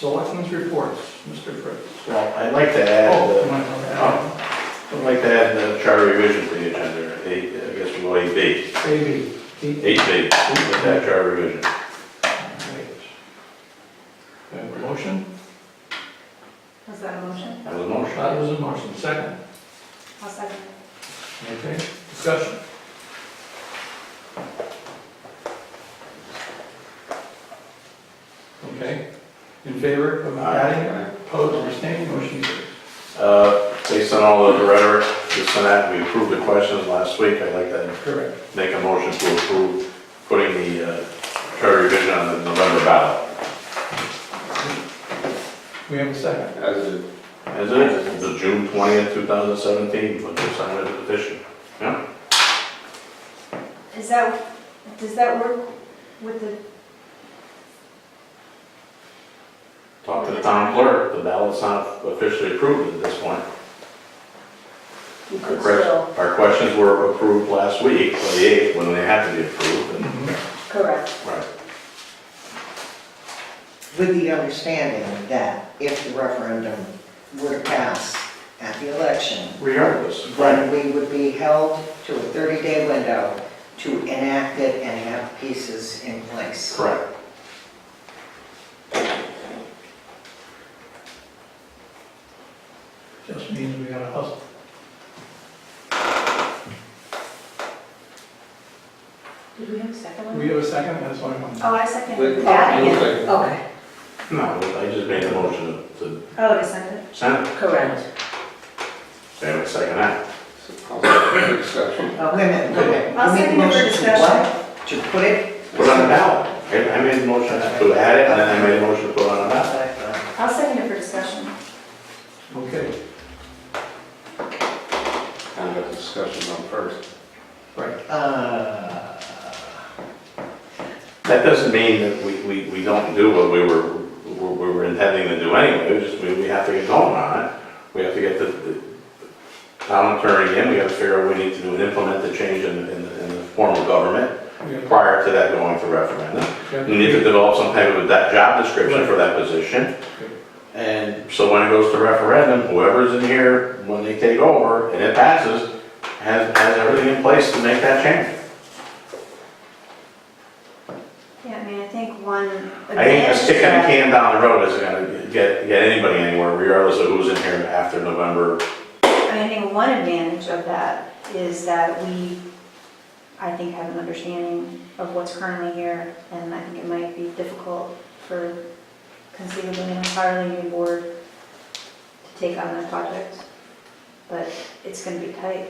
Selectmen's reports, Mr. Fritz. Well, I'd like to add, Oh, come on, I'd like to add the charter revision to the agenda, I guess we'll go 8B. AB. 8B, with that charter revision. Right. Do I have a motion? Was that a motion? That was a motion. That was a motion. Second. I'll second. Okay, discussion. Okay, in favor of adding, opposed, or abstaining, motion carries. Based on all of the rhetoric, this and that, we approved the questions last week. I'd like to Correct. make a motion to approve putting the charter revision on the November ballot. We have a second. As it is, the June 20th, 2017, when they signed the petition. Yeah? Does that work with the, Talk to the town clerk, the ballot's not officially approved at this point. You could still, Our questions were approved last week, on the 8th, when they had to be approved. and- correct. Right. With the understanding that if the referendum were to pass at the election, Regardless. then we would be held to a 30-day window to enact it and have pieces in place. Correct. Just means we gotta hustle. did we have a second Do one? we have a second? That's what I want. Oh, I second. With- Adding it. Okay, No, I just made a motion to Oh, to send it. send it. correct. They have a second that. Discussion. Wait a minute. I'll You made second the it for motion to discussion. what? To put it? Put it on the ballot. I made the motion to add it, and then I made a motion to put it on the ballot. I'll second it for discussion. Okay, Kind of a discussion on first. right. That doesn't mean that we don't do what we were intending to do anyway. We have to get going on it. We have to get the town attorney in, we have to figure out what we need to do and implement the change in the form of government We have- prior to that going to referendum. Okay. We need to develop some type of that job description for that position. And so when it goes to referendum, whoever's in here, when they take over and it passes, has everything in place to make that change. Yeah, I mean, I think one I think advantage just kicking the that- can down the road isn't gonna get anybody anywhere, regardless of who's in here after November. I think one advantage of that is that we, I think, have an understanding of what's currently here, and I think it might be difficult for conceivably an entirely new board to take on that project, but it's gonna be tight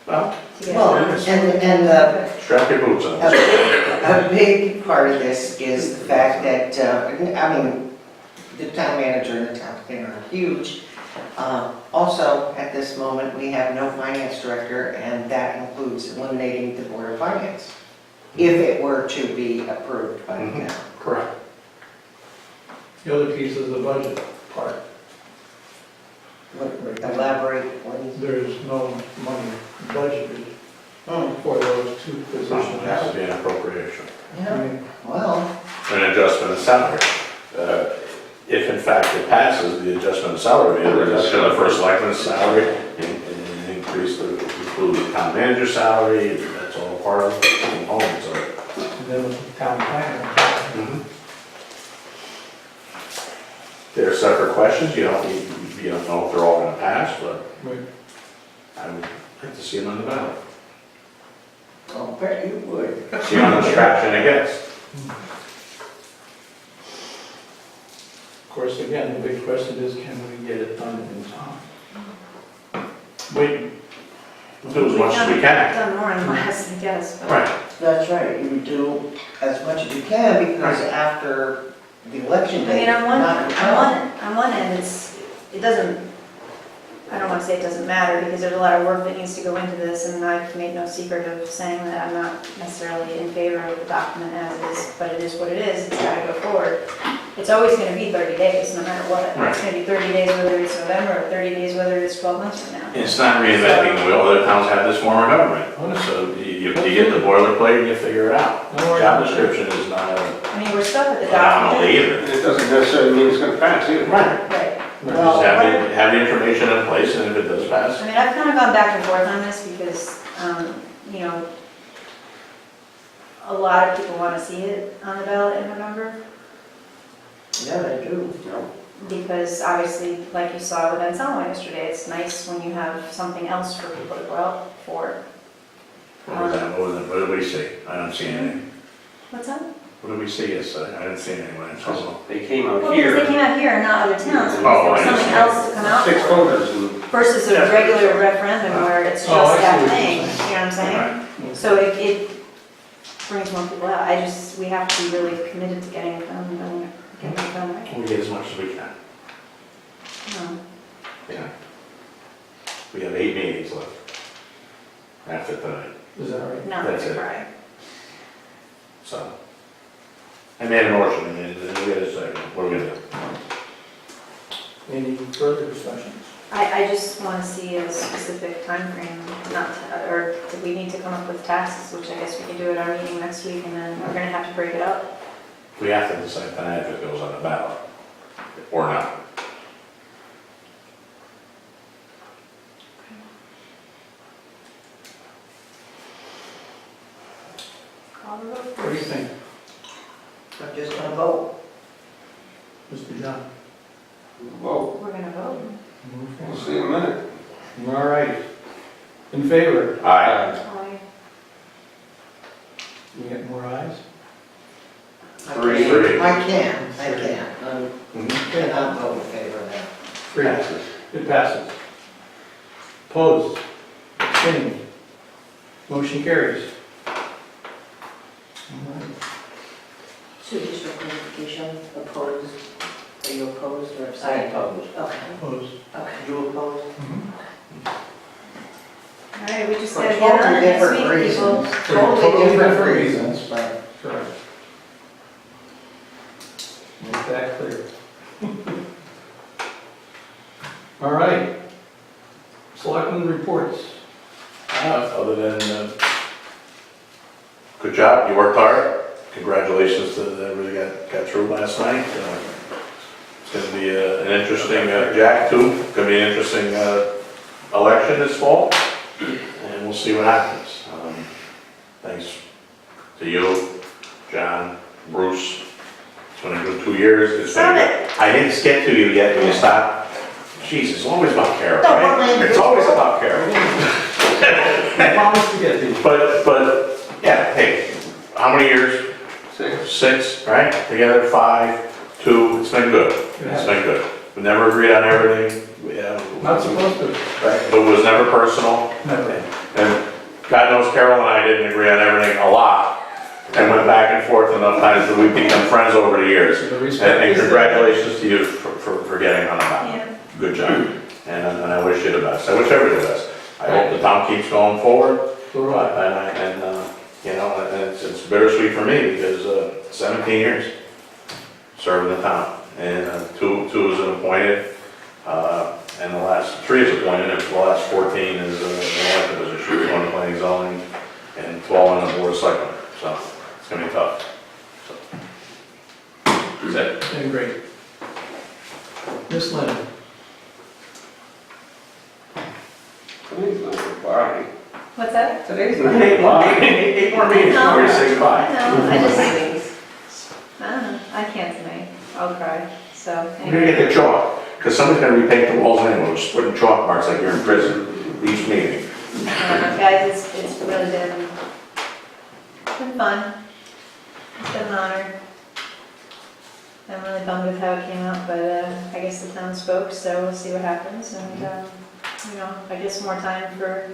Well, to get it Well, done. and strap your boots on. a big part of this is the fact that, I mean, the town manager and the town planner are huge. Also, at this moment, we have no finance director, and that includes eliminating the Board of Finance, if it were to be approved by the Mhm. town. Correct. The other piece is the budget part. Elaborate, please. There's no money budgeted Hmm. for those two It positions. has to be an appropriation. I Yeah, mean, well, An adjustment of salary. If in fact it passes, the adjustment of salary, the reduction of the first selectman's salary, and increase the, include the town manager's salary, that's all part of the components of it. and then with the town planner. They're separate questions, you don't know if they're all gonna pass, but Right. I would like to see them on the ballot. I'll bet you would. See how much traction it gets. Of course, again, the big question is, can we get it done in time? Wait, We'll do as much as we can. Done more and less, I guess, but. Right. That's right, you do as much as you can, because after the election I day. mean, on not the town. one end, it doesn't I don't want to say it doesn't matter, because there's a lot of work that needs to go into this, and I've made no secret of saying that I'm not necessarily in favor of the document as it is, but it is what it is, it's gotta go forward. It's always gonna be 30 days, no matter what. Right. It's gonna be 30 days whether it's November, or 30 days whether it's 12 months from now. It's not reinventing the wheel, other towns have this form of government. So you get the boilerplate and you figure it out. Don't worry Job about it. description is not a I mean, we're stuck with the phenomenal document. either. It doesn't necessarily mean it's gonna pass either. Right. Right. Just have the information in place, and if it does pass, I mean, I've kind of gone back and forth on this because, you know, a lot of people want to see it on the ballot in November. Yeah, they do. Because obviously, like you saw with Anselmo yesterday, it's nice when you have something else for people to go out for. what was that? What did we see? I don't see anything. What's that? What did we see yesterday? I didn't see anyone in trouble. They came out Well, because they here, came out here and not other towns, because there Oh, was I something understand. else to come out 6 for. voters, and Versus a regular referendum where it's Oh, I just see that what you're thing, you saying. know what I'm saying? Right. So it brings more people out. We have to be really committed to getting it done, and getting it done right. We get as much as we can. No. Yeah. We have 8 meetings left after tonight, Is that right? Not That's to it. cry. so. I made a motion, and then we had a second. What are we gonna do? Any further discussions? I just want to see a specific timeframe, or do we need to come up with tasks, which I guess we can do at our meeting next week, and then we're gonna have to break it up. We have to decide tonight if it goes on the ballot or not. Call the vote What do you first. think, I'm just gonna vote. Mr. John? vote. We're gonna vote. We'll see in a minute. All right. In favor? Aye. Aye. We get more ayes? Three. I can. I Mhm. cannot vote in favor of that. Three. It passes. Opposed? Abstaining? Motion carries. All right. So just for clarification, opposed, are you opposed or I abstaining? oppose. Okay, Opposed? okay. You opposed? All right, we just For gotta get on totally it next different week, people. reasons. For totally different reasons. But Correct. Make that clear. All right. Selectmen reports. Other than, good job, you worked hard. Congratulations to everybody got through last night. It's going to be an interesting, Jack too, going to be an interesting election this fall, and we'll see what happens. Thanks to you, John, Bruce. It's been a good 2 years. It's been good. I didn't get to you yet when you stopped. Jeez, it's always about Carol, right? It's always about Carol. I promise to get these. But, yeah, hey, how many years? 6. 6, right? Together, 5, 2, it's been good. It's been good. We never agreed on everything. Not supposed to. Right, but it was never personal. Never. And God knows Carol and I didn't agree on everything a lot, and went back and forth enough times that we've become friends over the years. So the respect And is there. congratulations to you for getting on the ballot. Yeah. Good job. And I wish you the best. I wish everybody the best. I hope the town keeps going forward. So do I. And you know, and it's bittersweet for me because 17 years serving the town. And two is appointed, and the last 3 is appointed, and the last 14 is an elected position, 1 planning zoning, and 12 on the Board of Selectmen. So it's gonna be tough. So, that's it. Been great. Miss Lynn? Today's not goodbye. What's that? Today's not Eight goodbye. more meetings before you say I goodbye. know, I don't know, I can't tonight, I'll cry, so. We're gonna get the chalk, because somebody's gonna repaint the walls anyway, we're just putting chalk marks like you're in prison, each meeting. Guys, it's really been fun. It's been an honor. I'm really bummed with how it came out, but I guess the town spoke, so we'll see what happens. And, you know, I guess more time for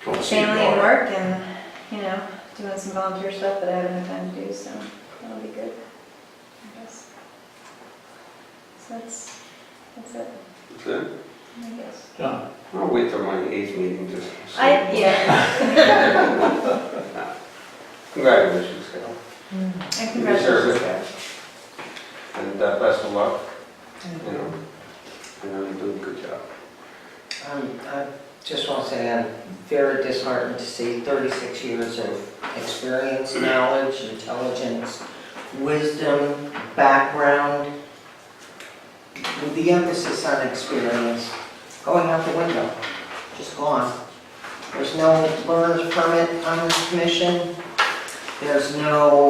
Go and see your family and daughter. work and, you know, doing some volunteer stuff that I haven't had time to do, so that'll be good, I guess. So that's it. That's it? I guess. John? I'll wait till my 8th meeting just to see. Yeah, Congratulations, Carol. and congratulations, guys. And best of luck, you know. I know you're doing a good job. I just want to say I'm very disheartened to see 36 years of experience, knowledge, intelligence, wisdom, background, with the emphasis on experience, going out the window, just gone. There's no learner's permit on this commission. There's no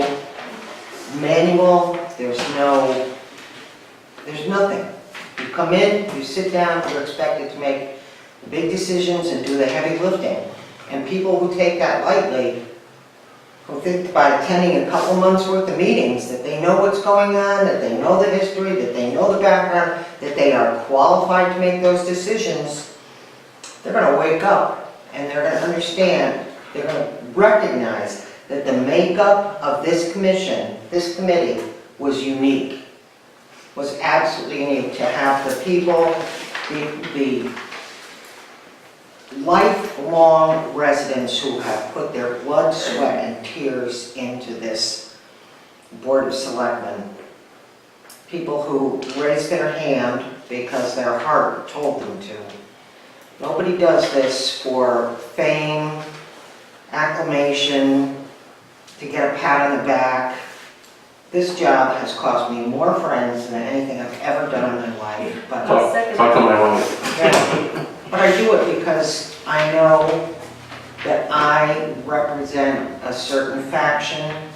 manual. There's nothing. You come in, you sit down, you're expected to make the big decisions and do the heavy lifting. And people who take that lightly, who think by attending a couple months worth of meetings that they know what's going on, that they know the history, that they know the background, that they are qualified to make those decisions, they're going to wake up and they're going to understand, they're going to recognize that the makeup of this commission, this committee, was unique. Was absolutely unique to have the people, the lifelong residents who have put their blood, sweat, and tears into this Board of Selectmen. People who raised their hand because their heart told them to. Nobody does this for fame, acclamation, to get a pat on the back. This job has cost me more friends than anything I've ever done in my life. But I'll second Talk to that. my wife. yeah. But I do it because I know that I represent a certain faction,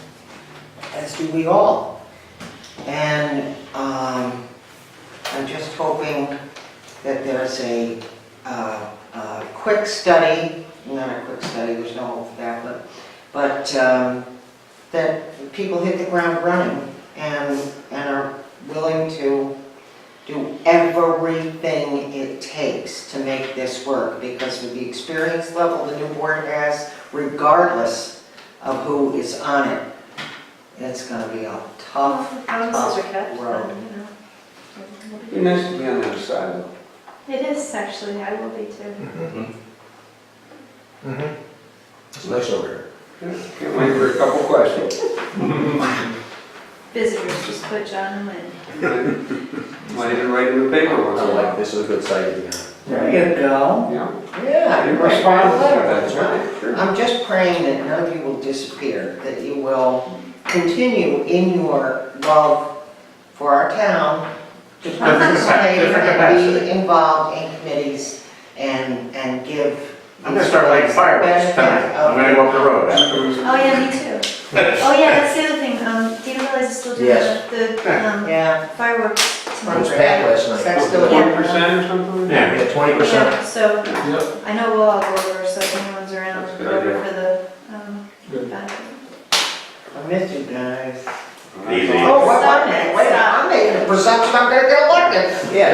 as do we all. And I'm just hoping that there's a quick study, not a quick study, there's no hope for that, but that people hit the ground running and are willing to do everything it takes to make this work, because with the experience level the new board has, regardless of who is on it, it's going to be a tough, Well, the promises are kept, road. but, you know. It'd be nice to be on the other side though. It is actually, I will be too. It's nice over here. Yeah, can't wait for a couple questions. Visitors, just put John and Lynn. Might even write in the paper once I in a like, while. this is a good site to be on. There you go. Yeah. Yeah, You you write respond a to letter. that, that's right, sure. I'm just praying that none of you will disappear, that you will continue in your love for our town to participate Different and capacity. be involved in committees and give. I'm gonna start lighting fireworks tonight. I'm gonna go up the road afterwards. Oh, yeah, me too. Oh, yeah, that's the other thing, do you realize it's still doing Yes. the Yeah. fireworks It tonight? was packed last night. That's still Yeah. 20% or something? Yeah. Yeah, 20%. Yeah, so, Yep. I know we'll all go over, so if anyone's around, That's a go good over idea. for the, Good. benefit. I miss you guys. Easy. Oh, wait Stop a minute, it, wait a minute, stop. I'm making a presumption I'm gonna get elected. Yeah.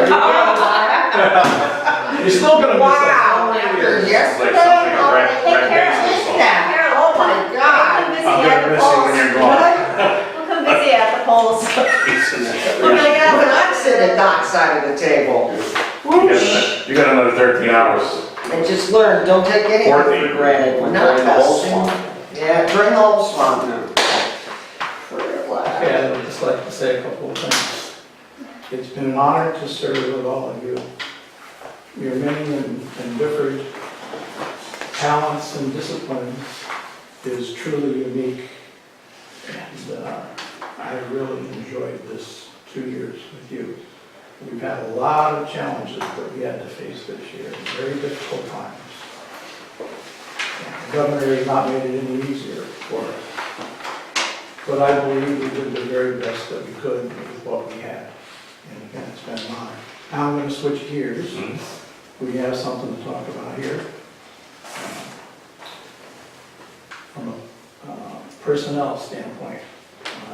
You're still gonna miss Wow, us. after Like yesterday, something how Brad- many Brad Carol Paisley is song. that? Oh my God. We'll come I'm busy at gonna the miss you when polls. you're gone. We'll come busy at the polls. Oh my God, when I'm sitting at Doc's side of the table. You got another 13 hours. And just learn, don't take anything 14. for granted. We're not Drain the whole testing. swamp. Yeah, drain the whole swamp. Yeah. Okay, I'd just like to say a couple of things. It's been an honor to serve with all of you. Your many and different talents and disciplines is truly unique. And I really enjoyed this 2 years with you. We've had a lot of challenges that we had to face this year, very difficult times. And the governor has not made it any easier for us. But I believe we did the very best that we could with what we had. And again, it's been an honor. Now I'm going to switch gears. We have something to talk about here. From a personnel standpoint,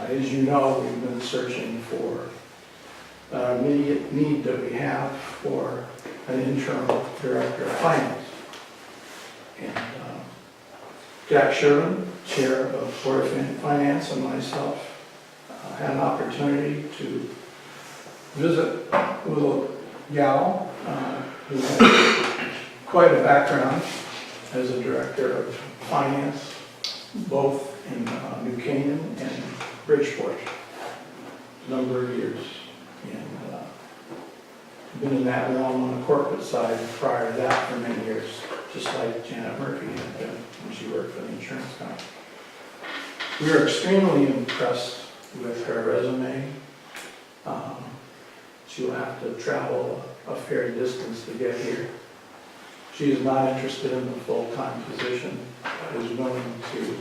as you know, we've been searching for immediate need that we have for an interim director of finance. And Jack Sherman, chair of Board of Finance, and myself had an opportunity to visit with a gal who has quite a background as a director of finance, both in New Canaan and Bridgeport, a number of years. And been in that realm on the corporate side prior to that for many years, just like Janet Murphy had been when she worked for the insurance company. We were extremely impressed with her resume. She'll have to travel a fair distance to get here. She is not interested in the full-time position, but is willing to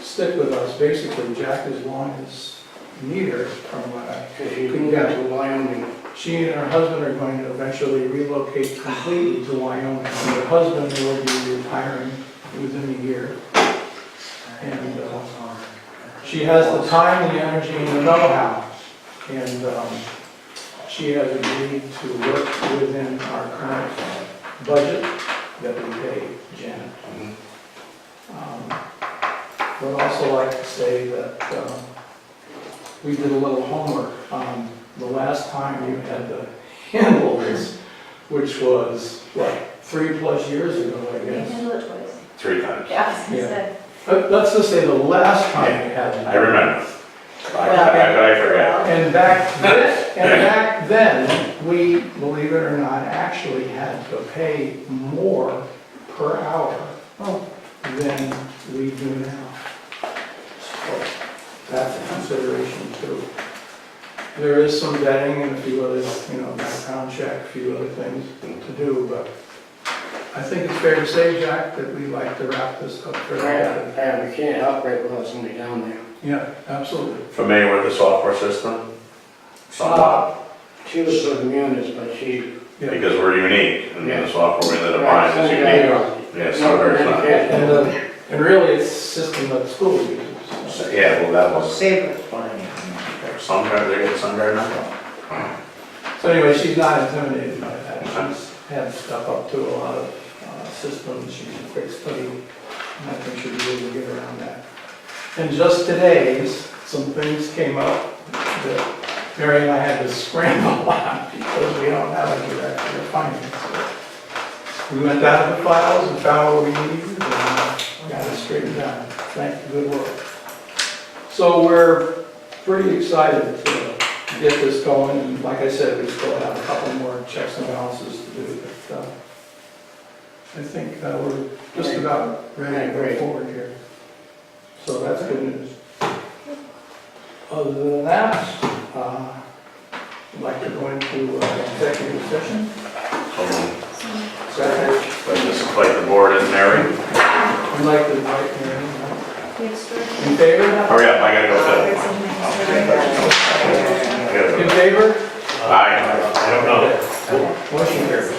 stick with us, basically, Jack, as long as neither from what I could get to Wyoming. She and her husband are going to eventually relocate completely to Wyoming. Her husband will be retiring within a year. And she has the time, the energy, and the know-how. And she has agreed to work within our current budget that we pay Janet. Would also like to say that we did a little homework on the last time you had to handle this, which was, what, 3+ years ago, I You guess? handle it twice. 3 times. Yeah, I was gonna Yeah. say. But let's just say the last time you had to. I remember. I forget. And back then, we, believe it or not, actually had to pay more per hour than we do now. So that's a consideration too. There is some vetting and a few other, background check, a few other things to do, but I think it's fair to say, Jack, that we'd like to wrap this up fairly quickly. Yeah, we can't operate without somebody down there. Yeah, absolutely. Familiar with the software system? Somewhat, She was with the munis, but she. Yeah. because we're unique, and Yeah. the software we ended up Right, buying is unique. Yeah, so there's not. And really, it's a system that the school uses. So, yeah, well, that We'll was, save it for you. some guy, they get some guy now. So anyway, she's not intimidated by that. She's had stuff up to a lot of systems. She's a quick study. And I think she'll be able to get around that. And just today, some things came up that Mary and I had to scramble on because we don't have a director of finance. So we went down to the files and found what we needed and got it straightened out. Thank you, good work. So we're pretty excited to get this going, and like I said, we still have a couple more checks and balances to do, but I think we're just about ready to go forward here. So that's good news. Other than that, I'd like to go into executive session. Second, But just like the board is Mary. I'd like to invite Mary. Yes, In favor? Hurry up, I gotta go sit. In favor? I don't know. Motion carried.